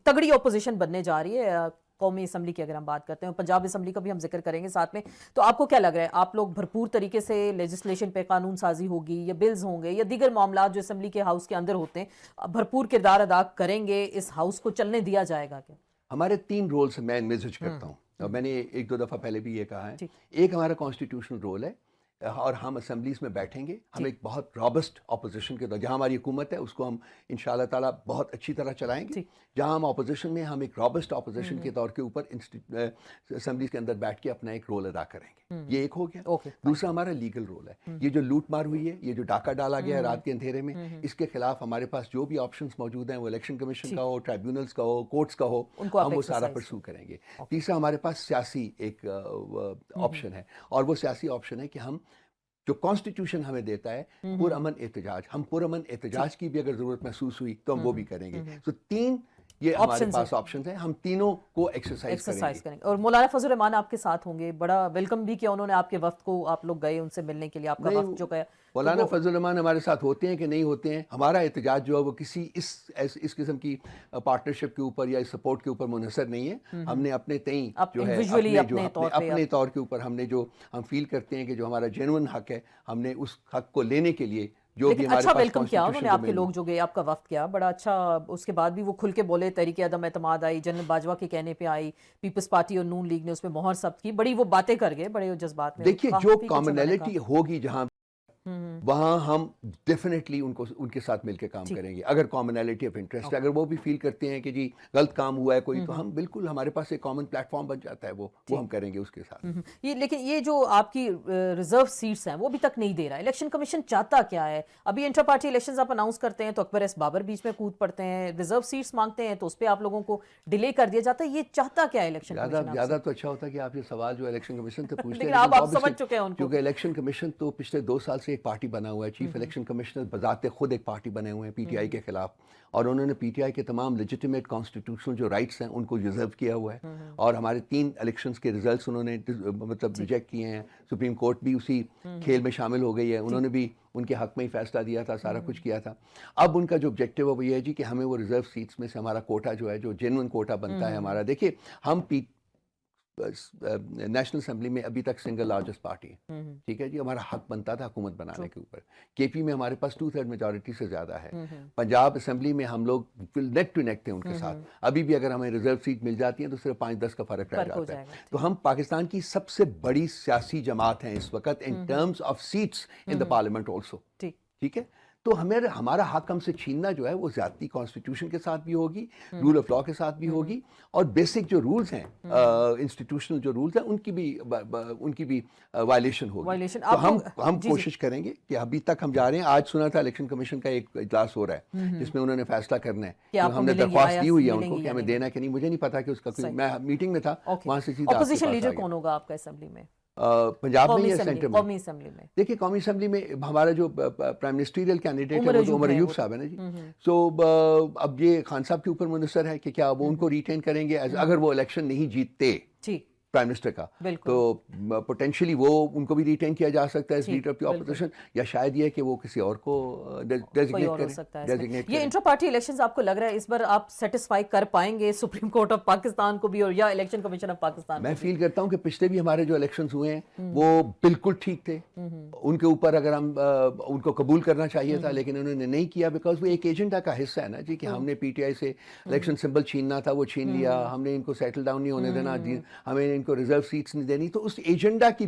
तगड़ी ऑपोजिशन बनने जा रही है कौमी असम्बली की। अगर हम बात करते हैं पंजाब असम्बली का भी हम जिक्र करेंगे साथ में, तो आपको क्या लग रहा है, आप लोग भरपूर तरीके से लेजिस्लेशन पे कानून साजी होगी या बिल्स होंगे या दीगर मामला जो असम्बली के हाउस के अंदर होते हैं भरपूर किरदार अदा करेंगे, इस हाउस को चलने दिया जाएगा क्या? हमारे 3 रोल्स मैं एनविजिज हम्म करता हूँ और मैंने एक दो दफ़ा पहले भी ये कहा है। ठीक एक हमारा कॉन्स्टिट्यूशनल रोल है और हम असेंबलीज में बैठेंगे, हम ठीक। एक बहुत रॉबस्ट अपोजिशन के दौर जहाँ हमारी हुकूमत है उसको हम इंशाल्लाह ताला बहुत अच्छी तरह चलाएंगे। ठीक। जहाँ हम अपोजिशन में हम एक रॉबस्ट अपोजिशन के तौर के ऊपर असेंबलीज के अंदर बैठ के अपना एक रोल अदा करेंगे। ये एक हो गया। ओके। दूसरा हमारा लीगल रोल है। ये जो लूट मार हुई है, ये जो डाका डाला गया है रात के अंधेरे में, इसके खिलाफ हमारे पास जो भी ऑप्शंस मौजूद हैं, वो इलेक्शन कमीशन का हो, ट्राइब्यूनल्स का हो, कोर्ट्स का हो, उनको आप हम वो सारा एक्सरसाइज परसू करेंगे। तीसरा हमारे पास सियासी एक ऑप्शन है और वो सियासी ऑप्शन है कि हम जो कॉन्स्टिट्यूशन हमें देता है पुरअमन एहतजाज, हम पुरअमन एहतजाज की भी अगर ज़रूरत महसूस हुई तो हम वो भी करेंगे। तो 3 ये हमारे ऑप्शंस पास ऑप्शंस हैं, हम तीनों को एक्सरसाइज एक्सरसाइज करेंगे। करेंगे। और मौलाना फजल रहमान आपके साथ होंगे, बड़ा वेलकम भी किया उन्होंने आपके वफ्द को, आप लोग गए उनसे मिलने के लिए, आपका नहीं, वफ्द जो गया तो मौलाना वो फजल रहमान हमारे साथ होते हैं कि नहीं होते हैं, हमारा एहतजाज जो है वो किसी इस किस्म की पार्टनरशिप के ऊपर या इस सपोर्ट के ऊपर मुनहसर नहीं है। हमने अपने तई जो है अपने तौर के ऊपर हमने जो हम फील करते हैं कि जो हमारा जेन्युइन हक है, हमने उस हक को लेने के लिए जो भी लेकिन हमारे अच्छा पास वेलकम किया उन्होंने, आपके कॉन्स्टिट्यूशन लोग जो गए, आपका वफ्द किया बड़ा अच्छा। उसके बाद भी वो खुल के बोले, तहरीक अदम एतमाद आई, जनरल बाजवा के कहने पे आई, पीपल्स पार्टी और नून लीग ने उसमें मोहर जब्त की, बड़ी वो बातें कर गए बड़े जज्बात में। देखिए, जो कॉमनैलिटी होगी जहां हम्म। वहाँ हम डेफिनेटली उनको उनके साथ मिलकर काम करेंगे। अगर कॉमनैलिटी ऑफ इंटरेस्ट है, अगर वो भी फील करते हैं कि जी गलत काम हुआ है कोई, तो हम बिल्कुल, हमारे पास एक कॉमन प्लेटफॉर्म बन जाता है, वो हम करेंगे उसके साथ। ये लेकिन ये जो आपकी रिजर्व सीट्स हैं वो भी तक नहीं दे रहा है, इलेक्शन कमीशन चाहता क्या है? अभी इंटर पार्टी इलेक्शंस आप अनाउंस करते हैं तो अकबर एस बाबर बीच में कूद पड़ते हैं, रिजर्व सीट्स मांगते हैं तो उस पर आप लोगों को डिले कर दिया जाता है। ये चाहता क्या है इलेक्शन कमीशन? ज़्यादा तो अच्छा होता है कि आप ये सवाल जो इलेक्शन कमीशन से पूछते लेकिन हैं, आप समझ चुके हैं उनको, क्योंकि इलेक्शन कमीशन तो पिछले 2 साल से एक पार्टी बना हुआ है। चीफ इलेक्शन कमिश्नर बजाते खुद एक पार्टी बने हुए हैं पीटीआई के खिलाफ, और उन्होंने पीटीआई के तमाम लेजिटिमेट कॉन्स्टिट्यूशनल जो राइट्स हैं उनको रिजर्व किया हुआ है। और हमारे 3 इलेक्शंस के रिजल्ट्स उन्होंने मतलब रिजेक्ट किए हैं। सुप्रीम कोर्ट भी उसी खेल में शामिल हो गई है, उन्होंने भी उनके हक में ही फैसला दिया था, सारा कुछ किया था। अब उनका जो ऑब्जेक्टिव है वो ये है जी कि हमें वो रिजर्व सीट्स में से हमारा कोटा जो है, जो जेन्युइन कोटा बनता है हमारा। देखिए, हम नेशनल असेंबली में अभी तक सिंगल लार्जेस्ट पार्टी है, ठीक है जी, हमारा हक बनता था हुकूमत बनाने के ऊपर। केपी में हमारे पास 2/3 मेजॉरिटी से ज़्यादा है। पंजाब असेंबली में हम लोग नेक टू नेक थे उनके साथ। अभी भी अगर हमें रिजर्व सीट मिल जाती है तो सिर्फ 5-10 का फ़र्क रह जाता है। तो हम पाकिस्तान की सबसे बड़ी सियासी जमात हैं इस वक्त in terms of seats in the parliament also, ठीक है। तो हमें हमारा हक हमसे छीनना जो है वो ज़्यादती कॉन्स्टिट्यूशन के साथ भी होगी, रूल ऑफ लॉ के साथ भी होगी, और बेसिक जो रूल्स हैं, इंस्टीट्यूशनल जो रूल्स हैं, उनकी भी वायलेशन होगी। तो हम कोशिश करेंगे कि अभी तक हम जा रहे हैं। आज सुना था इलेक्शन कमीशन का एक इजलास हो रहा है जिसमें उन्होंने फैसला करना है कि हमने दरख्वास्त दी हुई है उनको कि हमें देना कि नहीं, मुझे नहीं पता कि उसका कोई, मैं मीटिंग में था वहां से सीधा ऑपोजिशन लीडर कौन होगा आपका असेंबली में? पंजाब में या सेंटर में? कौमी असेंबली में देखिए, कौमी असेंबली में हमारा जो प्राइम मिनिस्ट्रियल कैंडिडेट है वो तो उमर अयूब साहब है ना जी। सो अब ये खान साहब के ऊपर मुनसर है कि क्या वो उनको रिटेन करेंगे अगर वो इलेक्शन नहीं जीतते प्राइम मिनिस्टर का, तो पोटेंशियली वो उनको भी रिटेन किया जा सकता है as leader of the opposition, या शायद ये कि वो किसी और को डेजिग्नेट ये इंटर पार्टी इलेक्शंस आपको लग रहा है इस बार आप सेटिस्फाई कर पाएंगे सुप्रीम कोर्ट ऑफ पाकिस्तान को भी और या इलेक्शन कमीशन ऑफ पाकिस्तान? मैं फील करता हूं कि पिछले भी हमारे जो इलेक्शंस हुए हैं वो बिल्कुल ठीक थे। उनके ऊपर अगर हम उनको कबूल करना चाहिए था, लेकिन उन्होंने नहीं किया, बिकॉज वो एक एजेंडा का हिस्सा है ना जी कि हमने पीटीआई से इलेक्शन सिंबल छीनना था, वो छीन लिया, हमने इनको सेटल डाउन नहीं होने देना, हमें इनको रिजर्व सीट्स नहीं देनी। तो उस एजेंडा की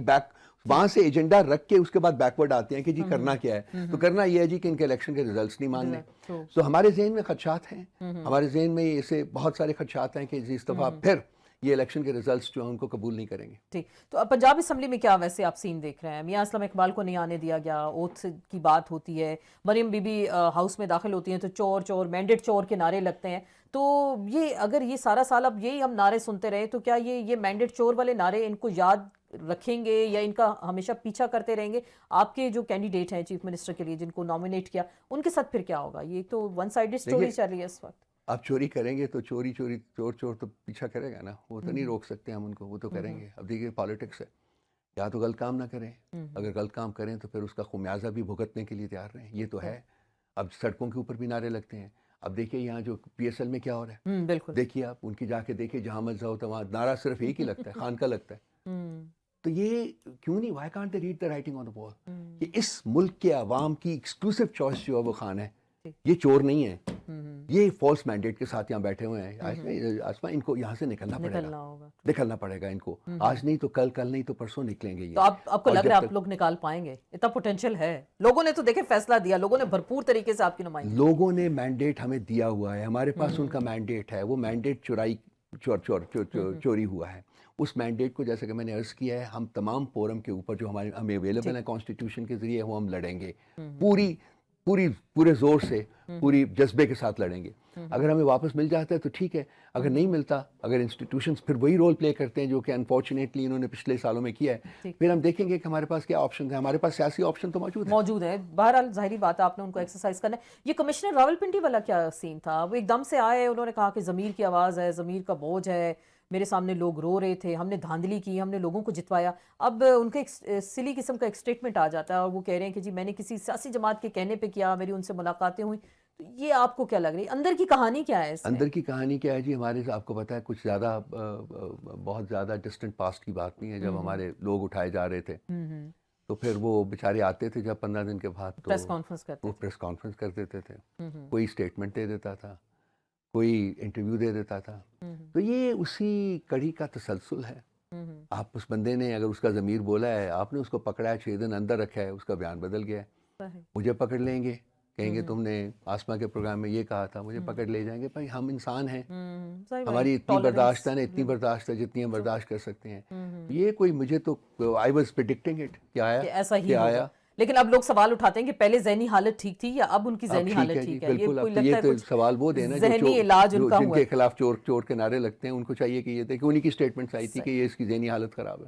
वहां से एजेंडा रख के उसके बाद बैकवर्ड आते हैं कि जी करना क्या है। तो करना यह है जी कि इनके इलेक्शन के रिजल्ट्स नहीं मानने। तो हमारे जहन में खदशात हैं, हमारे जहन में ऐसे बहुत सारे खदशात हैं कि इस दफा फिर ये इलेक्शन के रिजल्ट्स जो हैं उनको कबूल नहीं करेंगे। ठीक, तो अब पंजाब असेंबली में क्या वैसे आप सीन देख रहे हैं? मियां असलम इकबाल को नहीं आने दिया गया, ओथ की बात होती है, मरियम बीबी हाउस में दाखिल होती हैं तो चोर चोर मैंडेट चोर के नारे लगते हैं। तो ये अगर ये सारा साल अब यही हम नारे सुनते रहे तो क्या ये मैंडेट चोर वाले नारे इनको याद रखेंगे या इनका हमेशा पीछा करते रहेंगे? आपके जो कैंडिडेट हैं चीफ मिनिस्टर के लिए जिनको नॉमिनेट किया, उनके साथ फिर क्या होगा? ये तो वन साइडेड स्टोरी चल रही है इस वक्त। आप चोरी करेंगे तो चोर चोर तो पीछा करेगा ना, वो तो नहीं रोक सकते हम उनको, वो तो करेंगे। अब देखिए, पॉलिटिक्स है, या तो गलत काम ना करें, अगर गलत काम करें तो फिर उसका खुमियाजा भी भुगतने के लिए तैयार रहें, ये तो है। अब सड़कों के ऊपर भी नारे लगते हैं, अब देखिए यहाँ जो PSL में क्या हो रहा है, बिल्कुल। देखिए आप उनकी जाके देखिए, जहाँ मत जाओ तो वहाँ नारा सिर्फ एक ही लगता है, खान का लगता है। हम्म, तो ये क्यों नहीं, why can't they read the writing on the wall, hmm, कि इस मुल्क के अवाम की एक्सक्लूसिव चॉइस जो है वो खान है, जी। ये चोर नहीं है, हम्म, ये फॉल्स मैंडेट के साथ यहाँ बैठे हुए हैं। आसमा इनको यहाँ से निकलना निकलना पड़ेगा, होगा। निकलना पड़ेगा इनको, आज नहीं तो कल, कल नहीं तो परसों निकलेंगे ये। तो आपको और लग जब रहा है तक आप लोग निकाल पाएंगे? इतना पोटेंशियल है? लोगों ने तो देखे फैसला दिया, लोगों ने भरपूर तरीके से आपकी नुमाइंदगी। लोगों ने मैंडेट हमें दिया हुआ है, हमारे पास उनका मैंडेट है, वो मैंडेट चोरी हुआ है। उस मैंडेट को, जैसे कि मैंने अर्ज किया है, हम तमाम फोरम के ऊपर जो हमें अवेलेबल है कॉन्स्टिट्यूशन के जरिए, वो हम लड़ेंगे पूरी पूरे जोर से, पूरी जज्बे के साथ लड़ेंगे। अगर हमें वापस मिल जाता है तो ठीक है, अगर नहीं मिलता, अगर इंस्टीट्यूशंस फिर वही रोल प्ले करते हैं जो कि अनफॉर्चुनेटली इन्होंने पिछले सालों में किया है, फिर हम देखेंगे कि हमारे पास क्या ऑप्शन है। हमारे पास सियासी ऑप्शन तो मौजूद है। बहरहाल जाहिर बात है, आपने उनको एक्सरसाइज करना है। ये कमिश्नर रावलपिंडी वाला क्या सीन था? वो एकदम से आए, उन्होंने कहा कि ज़मीर की आवाज़ है, ज़मीर का बोझ है, मेरे सामने लोग रो रहे थे, हमने धांधली की, हमने लोगों को जितवाया। अब उनके एक सिली किस्म का एक स्टेटमेंट आ जाता है और वो कह रहे हैं कि जी मैंने किसी सियासी जमात के कहने पे किया, मेरी उनसे मुलाकातें हुई। तो ये आपको क्या लग रही है, अंदर की कहानी क्या है इसमें? अंदर की कहानी क्या है जी, हमारे आपको पता है कुछ ज़्यादा बहुत ज़्यादा डिस्टेंट पास्ट की बात नहीं है। जब हमारे लोग उठाए जा रहे थे, तो फिर वो बेचारे आते थे जब 15 दिन के बाद, तो प्रेस कॉन्फ्रेंस करते वो प्रेस कॉन्फ्रेंस कर देते थे, कोई स्टेटमेंट दे देता था, कोई इंटरव्यू दे देता था। तो ये उसी कड़ी का तसलसल है। आप उस बंदे ने, अगर उसका ज़मीर बोला है, आपने उसको पकड़ा है, 6 दिन अंदर रखा है, उसका बयान बदल गया है, सही। मुझे पकड़ लेंगे, कहेंगे तुमने आसमा के प्रोग्राम में ये कहा था, मुझे पकड़ ले जाएंगे। भाई हम इंसान हैं, सही बात हमारी है, इतनी tolerance बर्दाश्त है ना, इतनी limit बर्दाश्त है जितनी हम बर्दाश्त कर सकते हैं। ये कोई, मुझे तो आई वॉज प्रिडिक्टिंग इट, क्या कि आया ऐसा ही क्या होगा। आया। लेकिन अब लोग सवाल उठाते हैं कि पहले ज़हनी हालत ठीक थी या अब उनकी अब ज़हनी ठीक हालत है जी, ठीक है? ये बिल्कुल। कोई अब तो लगता ये है तो कुछ सवाल वो देना ज़हनी इलाज जो उनका हुआ जिनके है। खिलाफ चोर चोर के नारे लगते हैं, उनको चाहिए कि ये देखे, उन्हीं की स्टेटमेंट्स आई थी कि ये इसकी ज़हनी हालत ख़राब है।